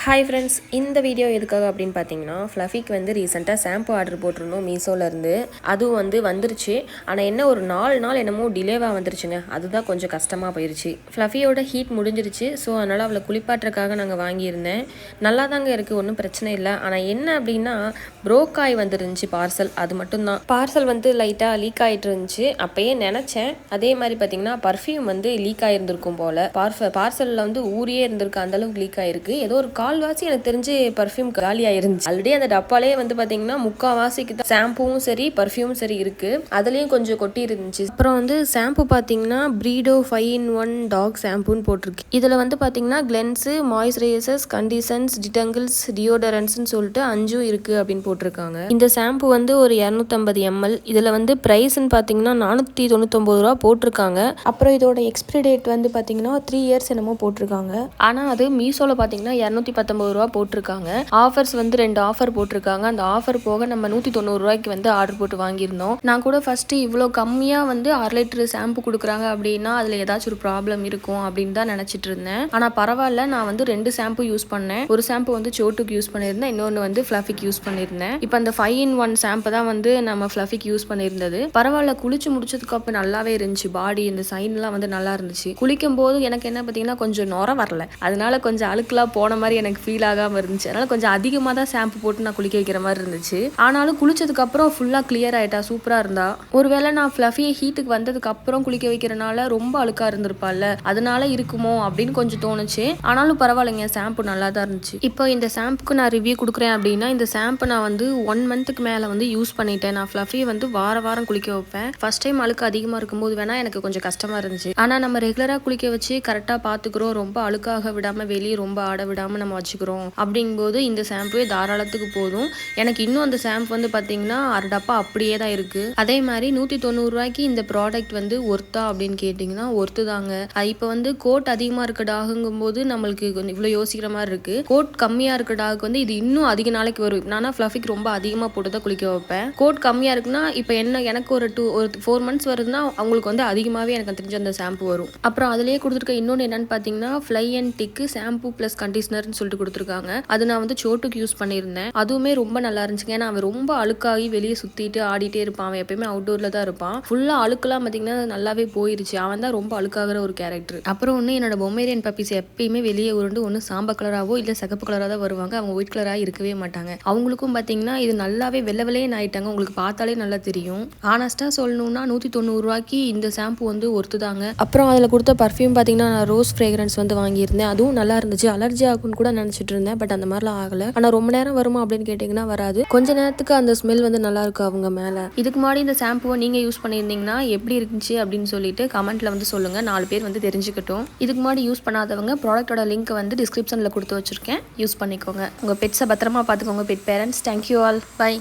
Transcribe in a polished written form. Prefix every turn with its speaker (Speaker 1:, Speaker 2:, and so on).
Speaker 1: Hi friends, இந்த video எதுக்காக அப்படின்னு பார்த்தீங்கன்னா, ஃப்ளஃபிக்கு வந்து ரீசெண்டாக ஷாம்பு ஆர்டர் போட்டிருந்தோம் மீஷோலேருந்து. அதுவும் வந்துருச்சு. ஆனால் என்ன ஒரு 4 நாள் என்னமோ டிலேவாக வந்துருச்சுங்க. அதுதான் கொஞ்சம் கஷ்டமாக போயிடுச்சு. ஃப்ளஃபியோட ஹீட் முடிஞ்சிருச்சு. ஸோ அதனால் அவளை குளிப்பாட்டுறதுக்காக நாங்கள் வாங்கியிருந்தேன். நல்லா தாங்க இருக்குது, ஒன்றும் பிரச்சனை இல்லை. ஆனால் என்ன அப்படின்னா, ப்ரோக் ஆகி வந்துருந்துச்சு பார்சல். அது மட்டும்தான். பார்சல் வந்து லைட்டாக லீக் ஆகிட்டு இருந்துச்சு. அப்போயே நினச்சேன். அதே மாதிரி பார்த்தீங்கன்னா பர்ஃப்யூம் வந்து லீக் ஆகிருந்திருக்கும் போல். பார்சலில் வந்து ஊரியே இருந்திருக்கு, அந்தளவுக்கு லீக் ஆகிருக்கு. ஏதோ ஒரு கால்வாசி எனக்கு தெரிஞ்சு பர்ஃப்யூம் காலியாக இருந்துச்சு. ஆல்ரெடி அந்த டப்பாலே வந்து பார்த்தீங்கன்னா முக்கால்வாசிக்கு தான் ஷாம்புவும் சரி பர்ஃப்யூமும் சரி இருக்குது. அதுலேயும் கொஞ்சம் கொட்டி இருந்துச்சு. அப்புறம் வந்து ஷாம்பு பார்த்தீங்கன்னா ப்ரீடோ 5-in-1 டாக் ஷாம்புன்னு போட்டிருக்கு. இதில் வந்து பார்த்தீங்கன்னா கிளென்ஸு, மாய்ஸ்சரைசர்ஸ், கண்டிஷன்ஸ், டிடங்கிள்ஸ், டியோடரன்ஸ்ன்னு சொல்லிட்டு 5 இருக்குது அப்படின்னு போட்டிருக்காங்க. இந்த ஷாம்பு வந்து ஒரு 250 ml. இதில் வந்து ப்ரைஸ்ன்னு பார்த்தீங்கன்னா 499 ரூபா போட்டிருக்காங்க. அப்புறம் இதோட எக்ஸ்பிரி டேட் வந்து பார்த்தீங்கன்னா 3 years என்னமோ போட்டிருக்காங்க. ஆனால் அது மீஷோவில் பார்த்தீங்கன்னா 219 ரூபா போட்டிருக்காங்க. ஆஃபர்ஸ் வந்து 2 ஆஃபர் போட்டிருக்காங்க. அந்த ஆஃபர் போக நம்ம 190 ரூபாய்க்கு வந்து ஆர்டர் போட்டு வாங்கியிருந்தோம். நான் கூட ஃபர்ஸ்ட் இவ்வளோ கம்மியாக வந்து 1/2 லிட்டர் ஷாம்பு கொடுக்குறாங்க அப்படின்னா அதில் ஏதாச்சும் ஒரு ப்ராப்ளம் இருக்கும் அப்படின்னு தான் நினச்சிட்டு இருந்தேன். ஆனால் பரவாயில்ல, நான் வந்து 2 ஷாம்பு யூஸ் பண்ணேன். ஒரு ஷாம்பு வந்து சோட்டுக்கு யூஸ் பண்ணியிருந்தேன், இன்னொன்று வந்து ஃப்ளஃபிக்கு யூஸ் பண்ணியிருந்தேன். இப்போ அந்த 5-in-1 ஷாம்பு தான் வந்து நம்ம ஃப்ளஃபிக்கு யூஸ் பண்ணியிருந்தது. பரவாயில்ல, குளிச்சு முடிச்சதுக்கு அப்புறம் நல்லாவே இருந்துச்சு. பாடி இந்த சைன்லாம் வந்து நல்லா இருந்துச்சு. குளிக்கும் போது எனக்கு என்ன பார்த்தீங்கன்னா கொஞ்சம் நுர வரல, அதனால கொஞ்சம் அழுக்கெல்லாம் போன மாதிரி எனக்கு ஃபீல் ஆகாமல் இருந்துச்சு. அதனால கொஞ்சம் அதிகமாக தான் ஷாம்பு போட்டு நான் குளிக்க வைக்கிற மாதிரி இருந்துச்சு. ஆனாலும் குளிச்சதுக்கு அப்புறம் ஃபுல்லாக கிளியர் ஆயிட்டா, சூப்பராக இருந்தா. ஒருவேளை நான் ஃப்ளஃபியை ஹீட்டுக்கு வந்ததுக்கு அப்புறம் குளிக்க வைக்கிறனால ரொம்ப அழுக்கா இருந்திருப்பாள்ல, அதனால இருக்குமோ அப்படின்னு கொஞ்சம் தோணுச்சு. ஆனாலும் பரவாயில்லைங்க, ஷாம்பு நல்லா தான் இருந்துச்சு. இப்போ இந்த ஷாம்புக்கு நான் ரிவ்யூ கொடுக்குறேன் அப்படின்னா, இந்த ஷாம்பு நான் வந்து 1 மந்த்துக்கு மேலே வந்து யூஸ் பண்ணிட்டேன். நான் ஃப்ளஃபியை வந்து வாரம் குளிக்க வைப்பேன். ஃபர்ஸ்ட் டைம் அழுக்கு அதிகமாக இருக்கும்போது வேணா எனக்கு கொஞ்சம் கஷ்டமாக இருந்துச்சு. ஆனால் நம்ம ரெகுலராக குளிக்க வச்சு கரெக்டாக பார்த்துக்கிறோம், ரொம்ப அழுக்காக விடாமல் வெளியே ரொம்ப ஆட விடாமல் நம்ம வச்சுக்கிறோம் அப்படிங்கும்போது இந்த ஷாம்புவே தாராளத்துக்கு போதும். எனக்கு இன்னும் அந்த ஷாம்பு வந்து பார்த்தீங்கன்னா 1/2 டப்பா அப்படியே தான் இருக்குது. அதே மாதிரி 190 ரூபாய்க்கு இந்த ப்ராடக்ட் வந்து ஒர்த்தா அப்படின்னு கேட்டிங்கன்னா ஒர்த்து தாங்க. இப்போ வந்து கோட் அதிகமாக இருக்க டாகுங்கும் போது நம்மளுக்கு கொஞ்சம் இவ்வளோ யோசிக்கிற மாதிரி இருக்குது. கோட் கம்மியாக இருக்க டாகுக்கு வந்து இது இன்னும் அதிக நாளைக்கு வரும். நானா ஃப்ளஃபிக்கு ரொம்ப அதிகமாக போட்டு தான் குளிக்க வைப்பேன். கோட் கம்மியாக இருக்குன்னா இப்போ எனக்கு ஒரு 4 months வருதுன்னா அவங்களுக்கு வந்து அதிகமாகவே எனக்கு தெரிஞ்ச அந்த ஷாம்பு வரும். அப்புறம் அதிலேயே கொடுத்துருக்க இன்னொன்று என்னன்னு பார்த்தீங்கன்னா ஃப்ளை அண்ட் டிக்கு ஷாம்பு ப்ளஸ் கண்டிஷனர்னு சொல்லிட்டு கொடுத்துருக்காங்க. அது நான் வந்து சோட்டுக்கு யூஸ் பண்ணியிருந்தேன். அதுவுமே ரொம்ப நல்லா இருந்துச்சுங்க. ஏன்னா அவன் ரொம்ப அழுக்காகி வெளியே சுற்றிட்டு ஆடிட்டே இருப்பான். அவன் எப்பயுமே அவுட்டோரில் தான் இருப்பான். ஃபுல்லாக அழுக்கெல்லாம் பார்த்தீங்கன்னா நல்லாவே போயிருச்சு. அவன் தான் ரொம்ப அழுக்காகிற ஒரு கேரக்டர். அப்புறம் ஒன்று, என்னோட பொமேரியன் பப்பீஸ் எப்பயுமே வெளியே உருண்டு ஒன்று சாம்பல் கலராகவோ இல்லை சிகப்பு கலராக தான் வருவாங்க. அவங்க ஒயிட் கலராக இருக்கவே மாட்டாங்க. அவங்களுக்கும் பார்த்தீங்கன்னா இது நல்லாவே வெள்ளையே ஆயிட்டாங்க. உங்களுக்கு பார்த்தாலே நல்லா தெரியும். ஆனஸ்ட்டாக சொல்லணும்னா 190 ரூபாய்க்கு இந்த ஷாம்பு வந்து ஒர்த்து தாங்க. அப்புறம் அதில் கொடுத்த பர்ஃப்யூம் பார்த்தீங்கன்னா நான் ரோஸ் ஃப்ரேக்ரன்ஸ் வந்து வாங்கியிருந்தேன். அதுவும் நல்லா இருந்துச்சு. அலர்ஜி ஆகும்னு கூட நினச்சிட்டு இருந்தேன். பட் அந்த மாதிரிலாம் ஆகலை. ஆனால் ரொம்ப நேரம் வருமா அப்படின்னு கேட்டிங்கன்னா வராது. கொஞ்ச நேரத்துக்கு அந்த ஸ்மெல் வந்து நல்லா இருக்கும் அவங்க மேலே. இதுக்கு முன்னாடி இந்த ஷாம்புவை நீங்கள் யூஸ் பண்ணியிருந்தீங்கன்னா எப்படி இருந்துச்சு அப்படின்னு சொல்லிட்டு கமெண்ட்டில் வந்து சொல்லுங்கள். 4 பேர் வந்து தெரிஞ்சுக்கிட்டோம். இதுக்கு முன்னாடி யூஸ் பண்ணாதவங்க ப்ராடக்டோட லிங்க் வந்து டிஸ்கிரிப்ஷனில் கொடுத்து வச்சுருக்கேன், யூஸ் பண்ணிக்கோங்க. உங்கள் பெட்ஸை பத்திரமா பார்த்துக்கோங்க pet parents. Thank you all, by.